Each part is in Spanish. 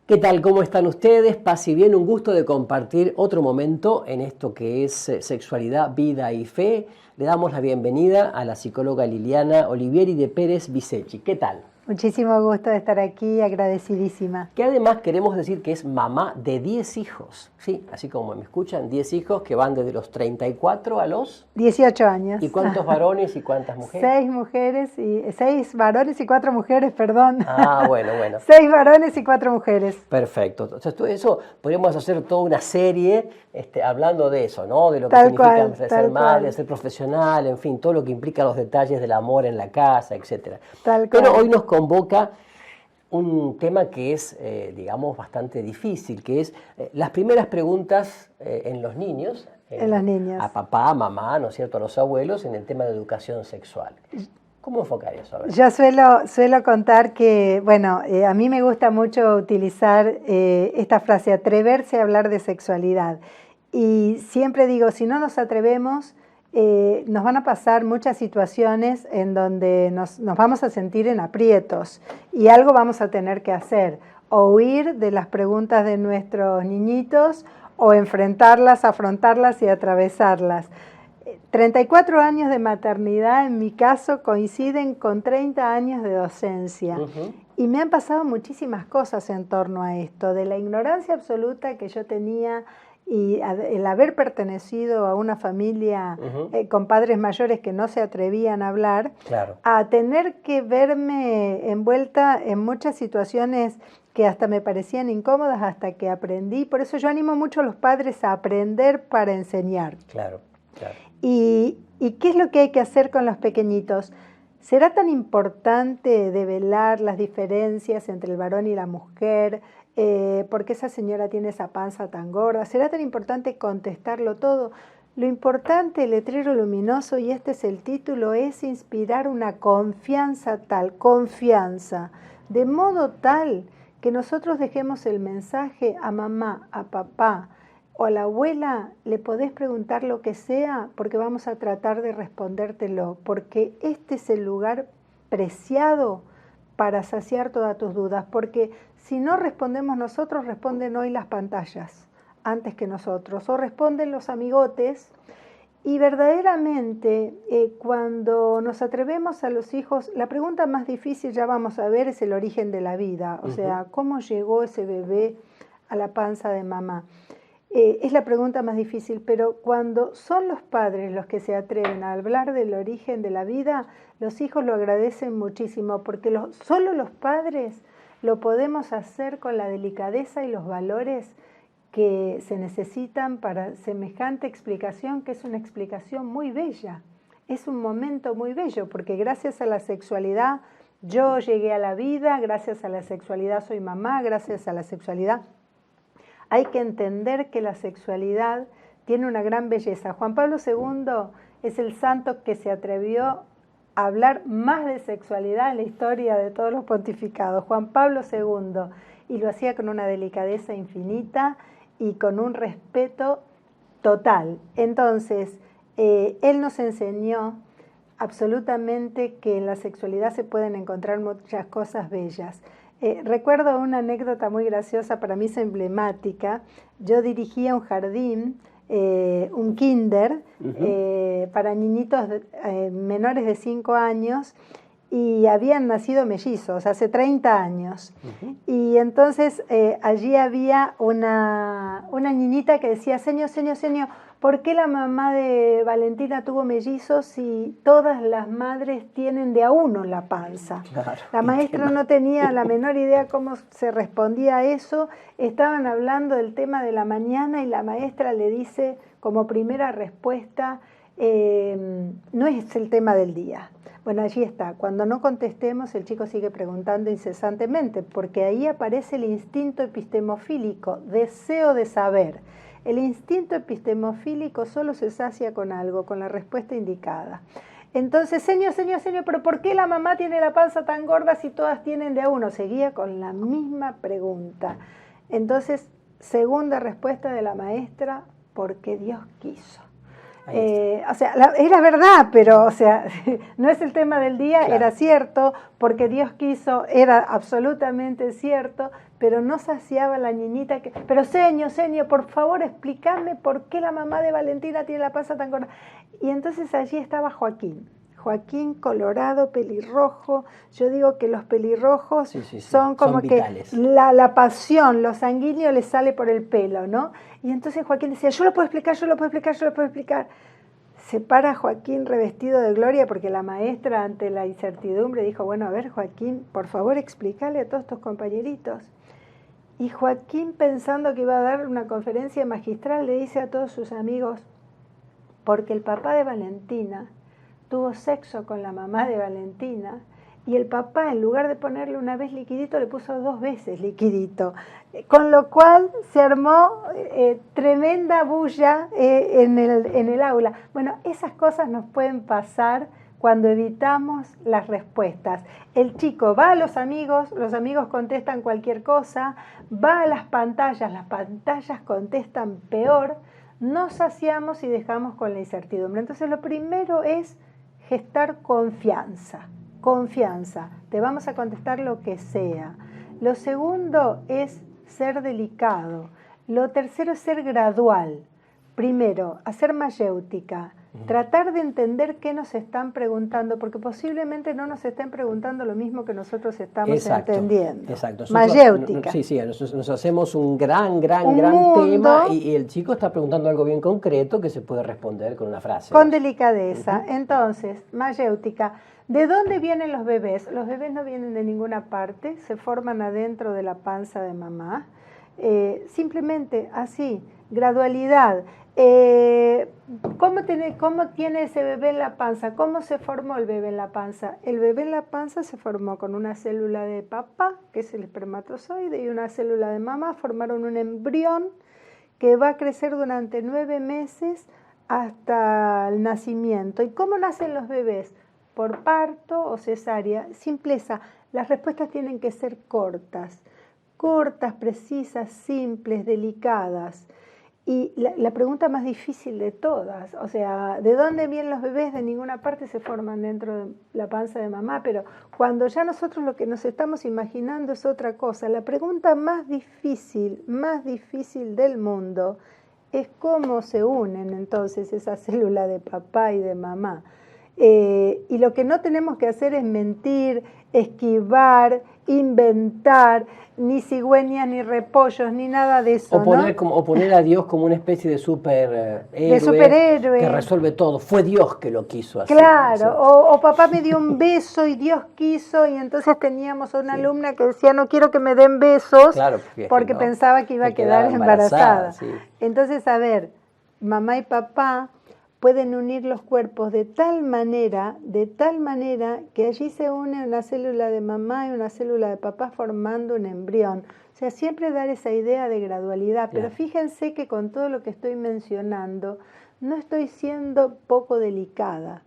¿Qué tal? ¿Cómo están ustedes? Paz y bien, un gusto de compartir otro momento en esto que es sexualidad, vida y fe. Le damos la bienvenida a la psicóloga Liliana Olivieri de Pérez Bisecchi. ¿Qué tal? Muchísimo gusto de estar aquí, agradecidísima. Que además queremos decir que es mamá de 10 hijos, ¿sí? Así como me escuchan, 10 hijos que van desde los 34 a los... 18 años. ¿Y cuántos varones y cuántas mujeres? 6 varones y 4 mujeres, perdón. Bueno. 6 varones y 4 mujeres. Perfecto. Entonces, eso podríamos hacer toda una serie hablando de eso, ¿no? De lo que Tal significa cual, ser tal madre, cual. ser profesional, en fin, todo lo que implica los detalles del amor en la casa, etc. Tal Pero cual. hoy nos convoca un tema que es, digamos, bastante difícil, que es las primeras preguntas en los niños, En las niñas. a papá, a mamá, ¿no es cierto?, a los abuelos, en el tema de educación sexual. ¿Cómo enfocar eso? A ver. Yo suelo contar que, bueno, a mí me gusta mucho utilizar esta frase, atreverse a hablar de sexualidad. Y siempre digo, si no nos atrevemos, nos van a pasar muchas situaciones en donde nos vamos a sentir en aprietos y algo vamos a tener que hacer, o huir de las preguntas de nuestros niñitos o enfrentarlas, afrontarlas y atravesarlas. 34 años de maternidad en mi caso coinciden con 30 años de docencia. Y me han pasado muchísimas cosas en torno a esto, de la ignorancia absoluta que yo tenía y el haber pertenecido a una familia con padres mayores que no se atrevían a hablar, Claro. a tener que verme envuelta en muchas situaciones que hasta me parecían incómodas hasta que aprendí. Por eso yo animo mucho a los padres a aprender para enseñar. Claro. ¿Y qué es lo que hay que hacer con los pequeñitos? ¿Será tan importante develar las diferencias entre el varón y la mujer? ¿Por qué esa señora tiene esa panza tan gorda? ¿Será tan importante contestarlo todo? Lo importante, el letrero luminoso, y este es el título, es inspirar una confianza de modo tal que nosotros dejemos el mensaje a mamá, a papá, o a la abuela, le podés preguntar lo que sea porque vamos a tratar de respondértelo, porque este es el lugar preciado para saciar todas tus dudas, porque si no respondemos nosotros, responden hoy las pantallas antes que nosotros, o responden los amigotes, y verdaderamente cuando nos atrevemos a los hijos, la pregunta más difícil, ya vamos a ver, es el origen de la vida, o sea, ¿cómo llegó ese bebé a la panza de mamá? Es la pregunta más difícil, pero cuando son los padres los que se atreven a hablar del origen de la vida, los hijos lo agradecen muchísimo, porque solo los padres lo podemos hacer con la delicadeza y los valores que se necesitan para semejante explicación, que es una explicación muy bella. Es un momento muy bello, porque gracias a la sexualidad yo llegué a la vida, gracias a la sexualidad soy mamá, gracias a la sexualidad hay que entender que la sexualidad tiene una gran belleza. Juan Pablo II es el santo que se atrevió a hablar más de sexualidad en la historia de todos los pontificados. Juan Pablo II, y lo hacía con una delicadeza infinita y con un respeto total. Entonces, él nos enseñó absolutamente que en la sexualidad se pueden encontrar muchas cosas bellas. Recuerdo una anécdota muy graciosa, para mí es emblemática. Yo dirigía un jardín, un kinder, para niñitos menores de 5 años, y habían nacido mellizos hace 30 años. Y entonces allí había una niñita que decía, señor, ¿por qué la mamá de Valentina tuvo mellizos si todas las madres tienen de a uno la panza? Claro, La maestra no tenía la menor idea cómo se respondía a eso. Estaban hablando del tema de la mañana y la maestra le dice como primera respuesta, no es el tema del día. Bueno, allí está. Cuando no contestemos, el chico sigue preguntando incesantemente, porque ahí aparece el instinto epistemofílico, deseo de saber. El instinto epistemofílico solo se sacia con algo, con la respuesta indicada. Entonces, señor, ¿pero por qué la mamá tiene la panza tan gorda si todas tienen de a uno? Seguía con la misma pregunta. Entonces, segunda respuesta de la maestra, porque Dios quiso. O sea, era verdad, pero, o sea, no es el tema del día, claro. Era cierto, porque Dios quiso, era absolutamente cierto, pero no saciaba la niñita que, pero señor, por favor, explícame por qué la mamá de Valentina tiene la panza tan gorda. Y entonces allí estaba Joaquín colorado, pelirrojo. Yo digo que los pelirrojos son como que la pasión, lo sanguíneo les sale por el pelo, ¿no? Y entonces Joaquín decía, yo lo puedo explicar. Se para Joaquín revestido de gloria porque la maestra, ante la incertidumbre, dijo, bueno, a ver, Joaquín, por favor, explícale a todos tus compañeritos. Y Joaquín, pensando que iba a dar una conferencia magistral, le dice a todos sus amigos, porque el papá de Valentina tuvo sexo con la mamá de Valentina y el papá, en lugar de ponerle una vez liquidito, le puso 2 veces liquidito. Con lo cual se armó tremenda bulla en el aula. Bueno, esas cosas nos pueden pasar cuando evitamos las respuestas. El chico va a los amigos contestan cualquier cosa, va a las pantallas contestan peor, nos saciamos y dejamos con la incertidumbre. Entonces lo primero es gestar confianza, te vamos a contestar lo que sea. Lo segundo es ser delicado. Lo tercero es ser gradual. Primero, hacer mayéutica, tratar de entender qué nos están preguntando, porque posiblemente no nos estén preguntando lo mismo que nosotros estamos entendiendo. Exacto. Mayéutica. Sí, nos hacemos un gran tema y el chico está preguntando algo bien concreto que se puede responder con una frase. Con delicadeza. Entonces, mayéutica. ¿De dónde vienen los bebés? Los bebés no vienen de ninguna parte, se forman adentro de la panza de mamá. Simplemente así, gradualidad. ¿Cómo tiene ese bebé en la panza? ¿Cómo se formó el bebé en la panza? El bebé en la panza se formó con una célula de papá, que es el espermatozoide, y una célula de mamá, formaron un embrión que va a crecer durante 9 meses hasta el nacimiento. ¿Y cómo nacen los bebés? ¿Por parto o cesárea? Simpleza, las respuestas tienen que ser cortas, precisas, simples, delicadas. Y la pregunta más difícil de todas, o sea, ¿de dónde vienen los bebés? De ninguna parte se forman dentro de la panza de mamá, pero cuando ya nosotros lo que nos estamos imaginando es otra cosa. La pregunta más difícil del mundo es cómo se unen entonces esa célula de papá y de mamá. Y lo que no tenemos que hacer es mentir, esquivar, inventar, ni cigüeñas, ni repollos, ni nada de eso. O poner a Dios como una especie de superhéroe que resuelve todo. Fue Dios que lo quiso hacer. Claro, o papá me dio un beso y Dios quiso, y entonces teníamos una alumna que decía, no quiero que me den besos, porque pensaba que iba a quedar embarazada. Sí. Entonces, a ver, mamá y papá pueden unir los cuerpos de tal manera que allí se une una célula de mamá y una célula de papá formando un embrión. O sea, siempre dar esa idea de gradualidad, pero fíjense que con todo lo que estoy mencionando, no estoy siendo poco delicada.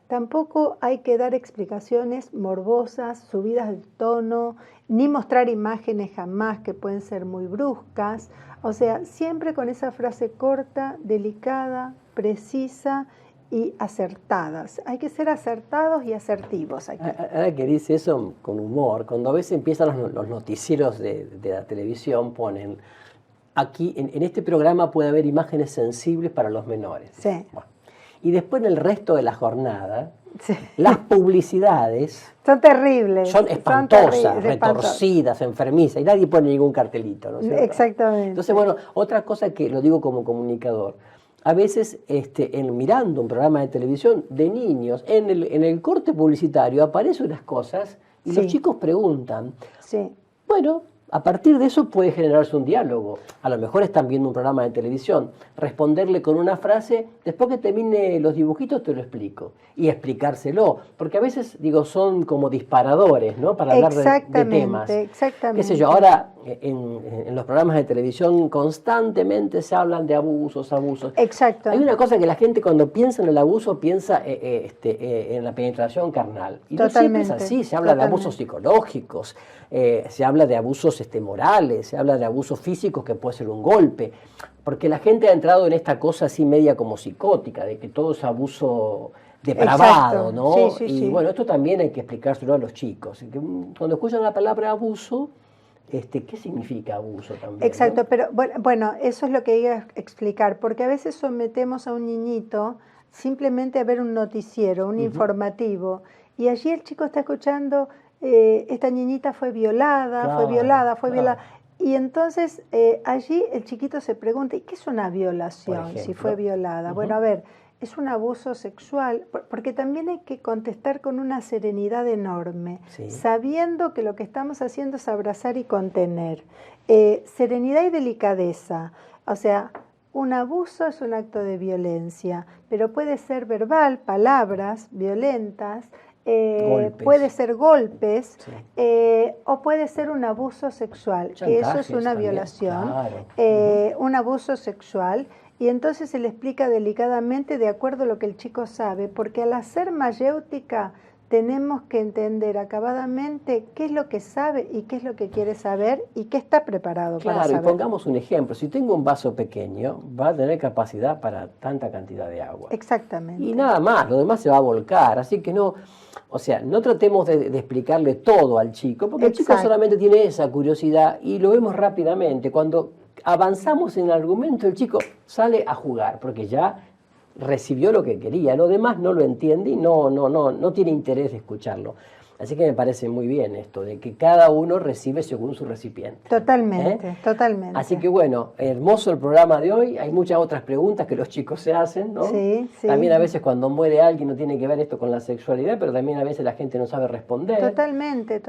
Tampoco hay que dar explicaciones morbosas, subidas de tono, ni mostrar imágenes jamás que pueden ser muy bruscas. O sea, siempre con esa frase corta, delicada, precisa y acertadas. Hay que ser acertados y asertivos aquí. Ahora que dice eso con humor, cuando a veces empiezan los noticieros de la televisión, ponen, aquí en este programa puede haber imágenes sensibles para los menores. Sí. Bueno, y después en el resto de la jornada, las publicidades son terribles. Son espantosas, retorcidas, enfermizas, y nadie pone ningún cartelito, ¿no es cierto? Exactamente. Entonces, bueno, otra cosa que lo digo como comunicador, a veces mirando un programa de televisión de niños, en el corte publicitario aparecen unas cosas y los chicos preguntan. Sí. Bueno, a partir de eso puede generarse un diálogo. A lo mejor están viendo un programa de televisión, responderle con una frase, después que termine los dibujitos te lo explico, y explicárselo, porque a veces, son como disparadores, ¿no? Para hablar de temas. Exactamente. Qué sé yo, ahora en los programas de televisión constantemente se hablan de abusos. Exacto. Hay una cosa que la gente cuando piensa en el abuso piensa en la penetración carnal. Y no siempre es así, se habla de abusos psicológicos, se habla de abusos morales, se habla de abusos físicos que puede ser un golpe. Porque la gente ha entrado en esta cosa así media como psicótica, de que todo es abuso depravado, ¿no? Y bueno, esto también hay que explicárselo a los chicos. Que cuando escuchan la palabra abuso, ¿qué significa abuso también? Exacto, ¿no? pero bueno, eso es lo que iba a explicar, porque a veces sometemos a un niñito simplemente a ver un noticiero, un informativo, y allí el chico está escuchando, esta niñita fue violada, fue violada. Y entonces allí el chiquito se pregunta, ¿y qué es una violación si fue violada? Bueno, a ver, es un abuso sexual, porque también hay que contestar con una serenidad enorme, sabiendo que lo que estamos haciendo es abrazar y contener. Serenidad y delicadeza, o sea, un abuso es un acto de violencia, pero puede ser verbal, palabras violentas, puede ser golpes, o puede ser un abuso sexual, que eso es una violación, un abuso sexual, y entonces se le explica delicadamente de acuerdo a lo que el chico sabe, porque al hacer mayéutica tenemos que entender acabadamente qué es lo que sabe y qué es lo que quiere saber y qué está preparado para saber. Claro, y pongamos un ejemplo. Si tengo un vaso pequeño, va a tener capacidad para tanta cantidad de agua. Exactamente. Y nada más, lo demás se va a volcar. Así que no, o sea, no tratemos de explicarle todo al chico, porque el chico solamente tiene esa curiosidad y lo vemos rápidamente. Cuando avanzamos en el argumento, el chico sale a jugar, porque ya recibió lo que quería, lo demás no lo entiende y no tiene interés de escucharlo. Así que me parece muy bien esto, de que cada uno recibe según su recipiente. Totalmente, totalmente. Así que bueno, hermoso el programa de hoy, hay muchas otras preguntas que los chicos se hacen, ¿no? Sí. También a veces cuando muere alguien no tiene que ver esto con la sexualidad, pero también a veces la gente no sabe responder. Totalmente.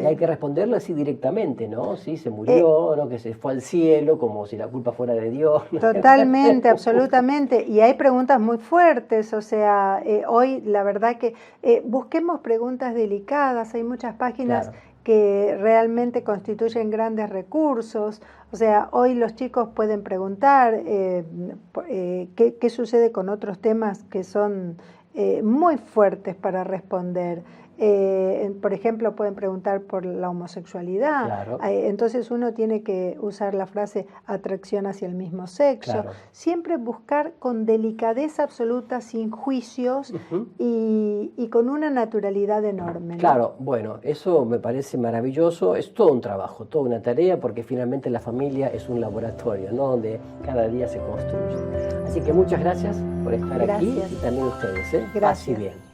Y hay que responderlo así directamente, ¿no? Sí, se murió, ¿no? Que se fue al cielo, como si la culpa fuera de Dios. Totalmente, absolutamente. Y hay preguntas muy fuertes, o sea, hoy la verdad que busquemos preguntas delicadas, hay muchas páginas que realmente constituyen grandes recursos, o sea, hoy los chicos pueden preguntar qué sucede con otros temas que son muy fuertes para responder. Por ejemplo, pueden preguntar por la homosexualidad. Entonces uno tiene que usar la frase atracción hacia el mismo sexo. Siempre buscar con delicadeza absoluta, sin juicios y con una naturalidad enorme, ¿no? Claro, bueno, eso me parece maravilloso. Es todo un trabajo, toda una tarea, porque finalmente la familia es un laboratorio, ¿no? Donde cada día se construye. Así que muchas gracias por estar aquí y también ustedes. Gracias. Así bien.